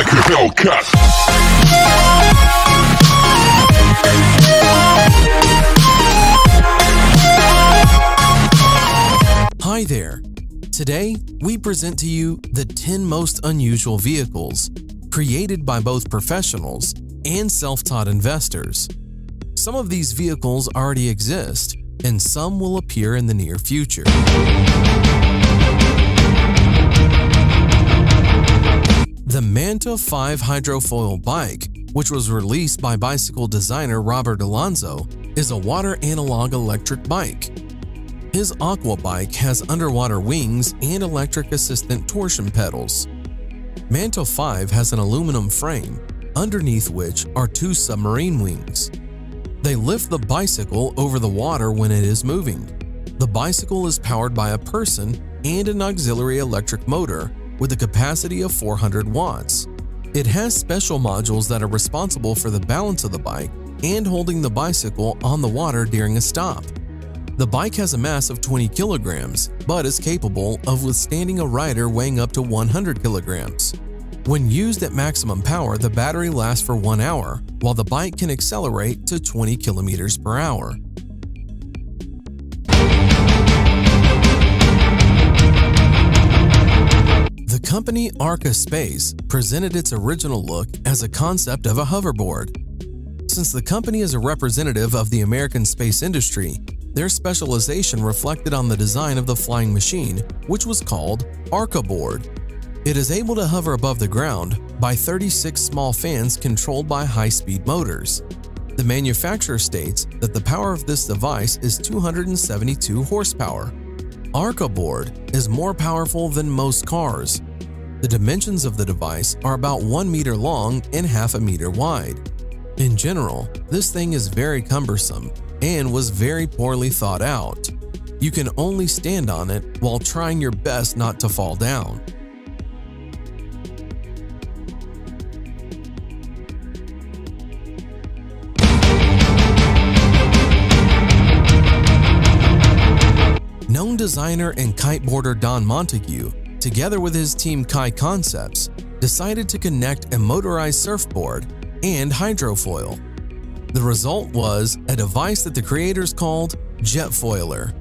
like a Hellcat. Hi there. Today, we present to you the 10 most unusual vehicles created by both professionals and self-taught investors. Some of these vehicles already exist, and some will appear in the near future. The Manta 5 hydrofoil bike, which was released by bicycle designer Robert Alonso, is a water analog electric bike. His Aqua bike has underwater wings and electric assistant torsion pedals. Manta 5 has an aluminum frame, underneath which are two submarine wings. They lift the bicycle over the water when it is moving. The bicycle is powered by a person and an auxiliary electric motor with a capacity of 400 watts. It has special modules that are responsible for the balance of the bike and holding the bicycle on the water during a stop. The bike has a mass of 20 kilograms, but is capable of withstanding a rider weighing up to 100 kilograms. When used at maximum power, the battery lasts for 1 hour, while the bike can accelerate to 20 kilometers per hour. The company Arca Space presented its original look as a concept of a hoverboard. Since the company is a representative of the American space industry, their specialization reflected on the design of the flying machine, which was called Arca Board. It is able to hover above the ground by 36 small fans controlled by high-speed motors. The manufacturer states that the power of this device is 272 horsepower. Arca Board is more powerful than most cars. The dimensions of the device are about 1 meter long and half a meter wide. In general, this thing is very cumbersome and was very poorly thought out. You can only stand on it while trying your best not to fall down. Known designer and kiteboarder Don Montague, together with his team Kai Concepts, decided to connect a motorized surfboard and hydrofoil. The result was a device that the creators called Jetfoiler.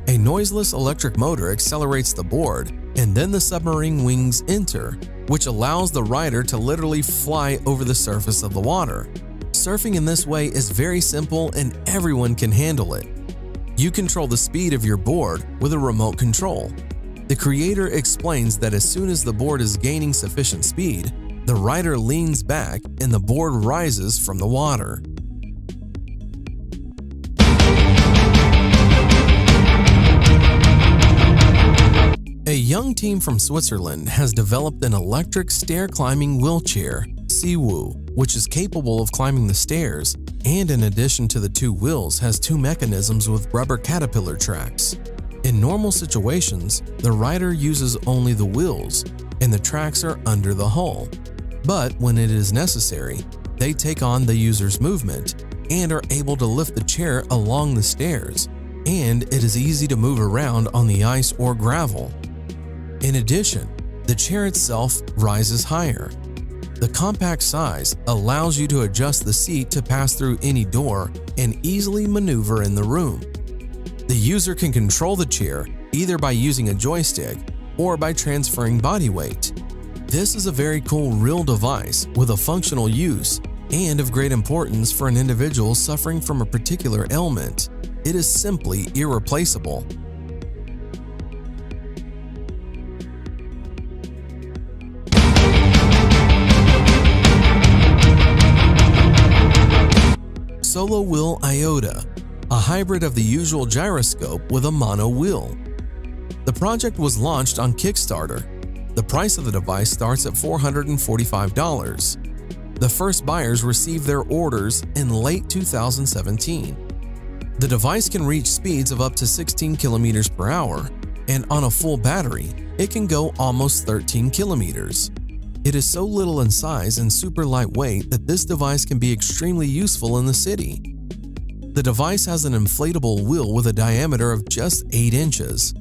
A noiseless electric motor accelerates the board, and then the submarine wings enter, which allows the rider to literally fly over the surface of the water. Surfing in this way is very simple and everyone can handle it. You control the speed of your board with a remote control. The creator explains that as soon as the board is gaining sufficient speed, the rider leans back and the board rises from the water. A young team from Switzerland has developed an electric stair-climbing wheelchair, Siwu, which is capable of climbing the stairs and in addition to the two wheels has two mechanisms with rubber caterpillar tracks. In normal situations, the rider uses only the wheels and the tracks are under the hull. But when it is necessary, they take on the user's movement and are able to lift the chair along the stairs, and it is easy to move around on the ice or gravel. In addition, the chair itself rises higher. The compact size allows you to adjust the seat to pass through any door and easily maneuver in the room. The user can control the chair either by using a joystick or by transferring body weight. This is a very cool real device with a functional use and of great importance for an individual suffering from a particular ailment. It is simply irreplaceable. Solo Wheel Iota, a hybrid of the usual gyroscope with a mono wheel. The project was launched on Kickstarter. The price of the device starts at $445. The first buyers received their orders in late 2017. The device can reach speeds of up to 16 kilometers per hour, and on a full battery, it can go almost 13 kilometers. It is so little in size and super lightweight that this device can be extremely useful in the city. The device has an inflatable wheel with a diameter of just 8 inches.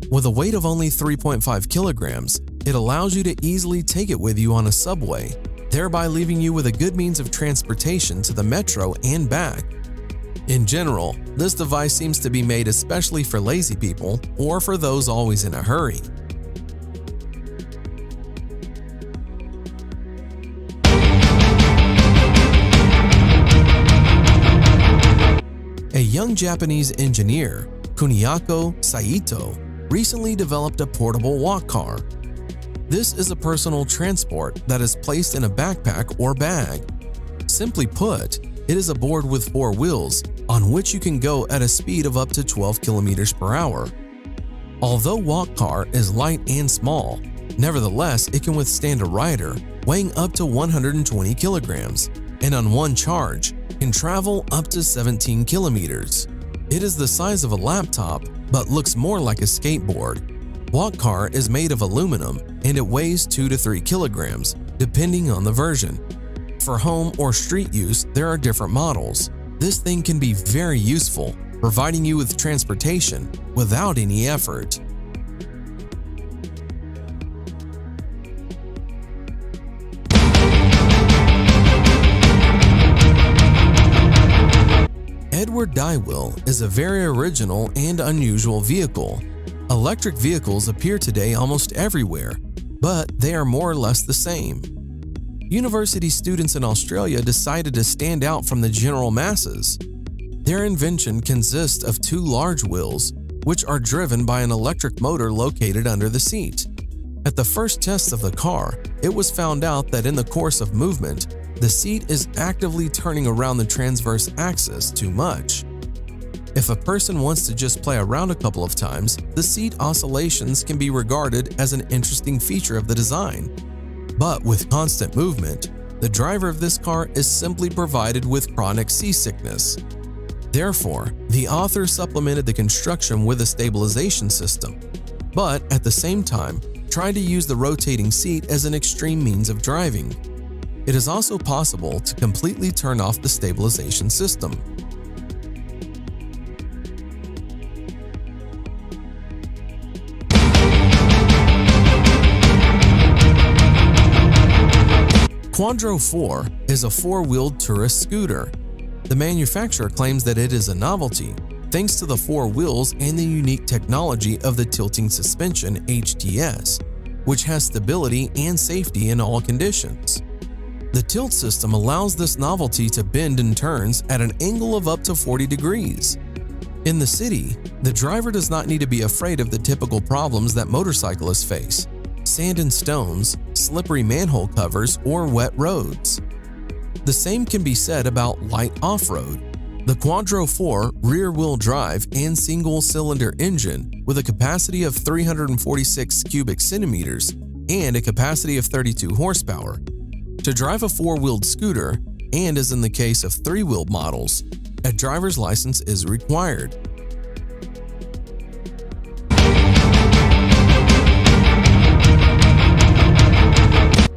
With a weight of only 3.5 kilograms, It allows you to easily take it with you on a subway, thereby leaving you with a good means of transportation to the metro and back. In general, this device seems to be made especially for lazy people or for those always in a hurry. A young Japanese engineer, Kuniako Saito, recently developed a portable walk car. This is a personal transport that is placed in a backpack or bag. Simply put, it is a board with 4 wheels on which you can go at a speed of up to 12 kilometers per hour. Although walk car is light and small, nevertheless it can withstand a rider weighing up to 120 kilograms and on one charge can travel up to 17 kilometers. It is the size of a laptop but looks more like a skateboard. Walk car is made of aluminum and it weighs 2 to 3 kilograms depending on the version. For home or street use, there are different models. This thing can be very useful, providing you with transportation without any effort. Edward Dywell is a very original and unusual vehicle. Electric vehicles appear today almost everywhere, but they are more or less the same. University students in Australia decided to stand out from the general masses. Their invention consists of 2 large wheels, which are driven by an electric motor located under the seat. At the first test of the car, it was found out that in the course of movement, the seat is actively turning around the transverse axis too much. If a person wants to just play around a couple of times, the seat oscillations can be regarded as an interesting feature of the design. But with constant movement, the driver of this car is simply provided with chronic seasickness. Therefore, the author supplemented the construction with a stabilization system, but at the same time, tried to use the rotating seat as an extreme means of driving. It is also possible to completely turn off the stabilization system. Quadro 4 is a 4-wheeled tourist scooter. The manufacturer claims that it is a novelty, thanks to the 4 wheels and the unique technology of the tilting suspension (HTS), which has stability and safety in all conditions. The tilt system allows this novelty to bend and turns at an angle of up to 40 degrees. In the city, the driver does not need to be afraid of the typical problems that motorcyclists face: sand and stones, slippery manhole covers, or wet roads. The same can be said about light off-road. The Quadro 4 rear-wheel drive and single-cylinder engine with a capacity of 346 cubic centimeters and a capacity of 32 horsepower. To drive a 4-wheeled scooter, and as in the case of 3-wheeled models, a driver's license is required.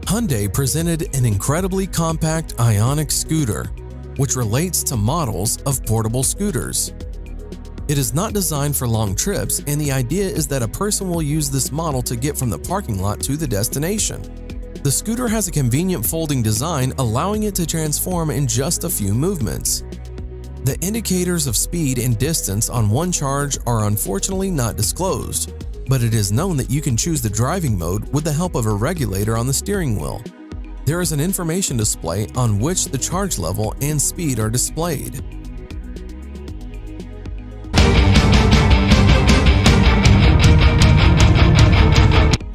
Hyundai presented an incredibly compact Ioniq scooter, which relates to models of portable scooters. It is not designed for long trips, and the idea is that a person will use this model to get from the parking lot to the destination. The scooter has a convenient folding design, allowing it to transform in just a few movements. The indicators of speed and distance on one charge are unfortunately not disclosed, but it is known that you can choose the driving mode with the help of a regulator on the steering wheel. There is an information display on which the charge level and speed are displayed.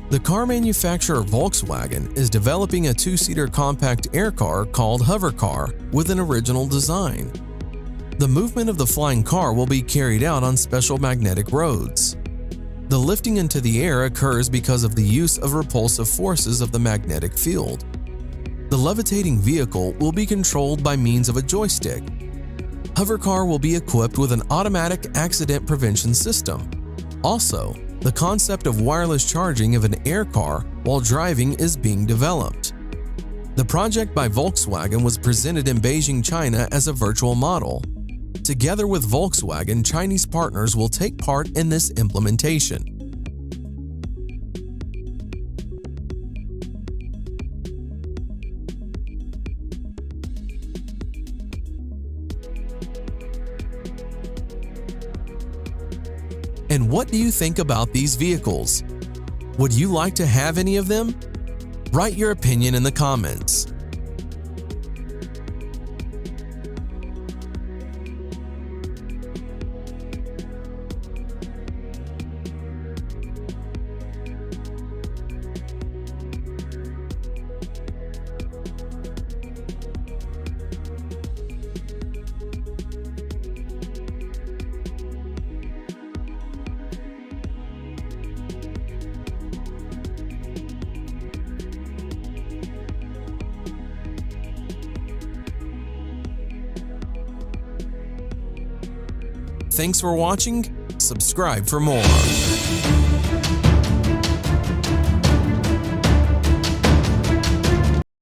The car manufacturer Volkswagen is developing a 2-seater compact air car called Hovercar with an original design. The movement of the flying car will be carried out on special magnetic roads. The lifting into the air occurs because of the use of repulsive forces of the magnetic field. The levitating vehicle will be controlled by means of a joystick. Hovercar will be equipped with an automatic accident prevention system. Also, the concept of wireless charging of an air car while driving is being developed. The project by Volkswagen was presented in Beijing, China as a virtual model. Together with Volkswagen, Chinese partners will take part in this implementation. And what do you think about these vehicles? Would you like to have any of them? Write your opinion in the comments. Thanks for watching. Subscribe for more.